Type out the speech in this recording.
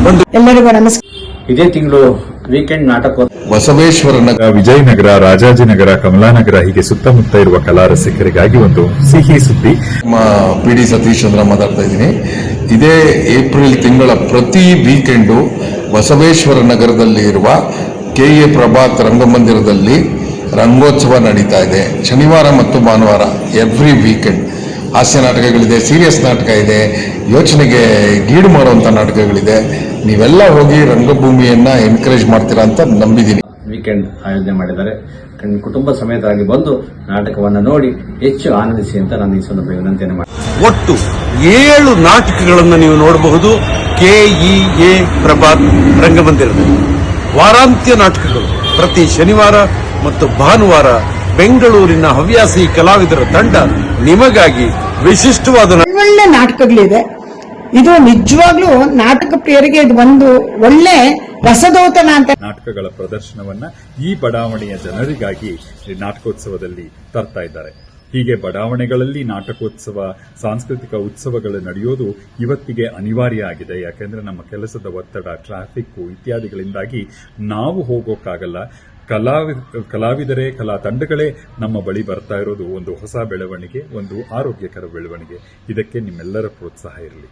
ಎಲ್ಲರಿಗೂ ನಮಸ್ಕಾರ. ಇದೇ ತಿಂಗಳು ವೀಕೆಂಡ್ ನಾಟಕ ಬಸವೇಶ್ವರ ನಗರ, ವಿಜಯನಗರ, ರಾಜಾಜಿನಗರ, ಕಮಲಾನಗರ ಹೀಗೆ ಸುತ್ತಮುತ್ತ ಇರುವ ಕಲಾ ರಸಿಕರಿಗಾಗಿ ಒಂದು ಸಿಹಿ ಸುದ್ದಿ. PD ಸತೀಶ್ ಚಂದ್ರ ಮಾತಾಡ್ತಾ ಇದ್ದೀನಿ. ಇದೇ ಏಪ್ರಿಲ್ ತಿಂಗಳ ಪ್ರತಿ ವೀಕೆಂಡು ಬಸವೇಶ್ವರ ನಗರದಲ್ಲಿ ಇರುವ KA ಪ್ರಭಾತ್ ರಂಗಮಂದಿರದಲ್ಲಿ ರಂಗೋತ್ಸವ ನಡೀತಾ ಇದೆ. ಶನಿವಾರ ಮತ್ತು ಭಾನುವಾರ ಎವ್ರಿ ವೀಕೆಂಡ್ ಹಾಸ್ಯ ನಾಟಕಗಳಿದೆ, ಸೀರಿಯಸ್ ನಾಟಕ ಇದೆ, ಯೋಚನೆಗೆ ಗೀಡು ಮಾಡುವಂಥ ನಾಟಕಗಳಿದೆ. ನೀವೆಲ್ಲ ಹೋಗಿ ರಂಗಭೂಮಿಯನ್ನ ಎನ್ಕರೇಜ್ ಮಾಡ್ತೀರಾ ಅಂತ ನಂಬಿದ್ದೀನಿ. ವೀಕೆಂಡ್ ಆಯೋಜನೆ ಮಾಡಿದ್ದಾರೆ. ಕುಟುಂಬ ಸಮೇತರಾಗಿ ಬಂದು ನಾಟಕವನ್ನು ನೋಡಿ ಹೆಚ್ಚು ಆನಂದಿಸಿ ಅಂತ ನಾನು ಈ ಸಂದರ್ಭ ವಿನಂತಿಯನ್ನು ಮಾಡ್ತೀನಿ. ಒಟ್ಟು 7 ನಾಟಕಗಳನ್ನು ನೀವು ನೋಡಬಹುದು KEA ಪ್ರಭಾತ್ ರಂಗಮಂದಿರದಲ್ಲಿ. ವಾರಾಂತ್ಯ ನಾಟಕಗಳು ಪ್ರತಿ ಶನಿವಾರ ಮತ್ತು ಭಾನುವಾರ ಬೆಂಗಳೂರಿನ ಹವ್ಯಾಸಿ ಕಲಾವಿದರ ತಂಡ ನಿಮಗಾಗಿ ವಿಶಿಷ್ಟವಾದ ಒಳ್ಳೆ ನಾಟಕಗಳಿದೆ. ಇದು ನಿಜವಾಗ್ಲೂ ನಾಟಕ ಪ್ರಿಯರಿಗೆ ಇದು ಒಂದು ಒಳ್ಳೆ ರಸದೌತಣ ಅಂತ. ನಾಟಕಗಳ ಪ್ರದರ್ಶನವನ್ನ ಈ ಬಡಾವಣೆಯ ಜನರಿಗಾಗಿ ನಾಟಕೋತ್ಸವದಲ್ಲಿ ತರ್ತಾ ಇದ್ದಾರೆ. ಹೀಗೆ ಬಡಾವಣೆಗಳಲ್ಲಿ ನಾಟಕೋತ್ಸವ, ಸಾಂಸ್ಕೃತಿಕ ಉತ್ಸವಗಳು ನಡೆಯೋದು ಇವತ್ತಿಗೆ ಅನಿವಾರ್ಯ ಆಗಿದೆ. ಯಾಕೆಂದ್ರೆ ನಮ್ಮ ಕೆಲಸದ ಒತ್ತಡ, ಟ್ರಾಫಿಕ್ ಇತ್ಯಾದಿಗಳಿಂದಾಗಿ ನಾವು ಹೋಗೋಕ್ಕಾಗಲ್ಲ. ಕಲಾವಿದರೇ, ಕಲಾ ತಂಡಗಳೇ ನಮ್ಮ ಬಳಿ ಬರ್ತಾ ಇರೋದು ಒಂದು ಹೊಸ ಬೆಳವಣಿಗೆ, ಒಂದು ಆರೋಗ್ಯಕರ ಬೆಳವಣಿಗೆ. ಇದಕ್ಕೆ ನಿಮ್ಮೆಲ್ಲರ ಪ್ರೋತ್ಸಾಹ ಇರಲಿ.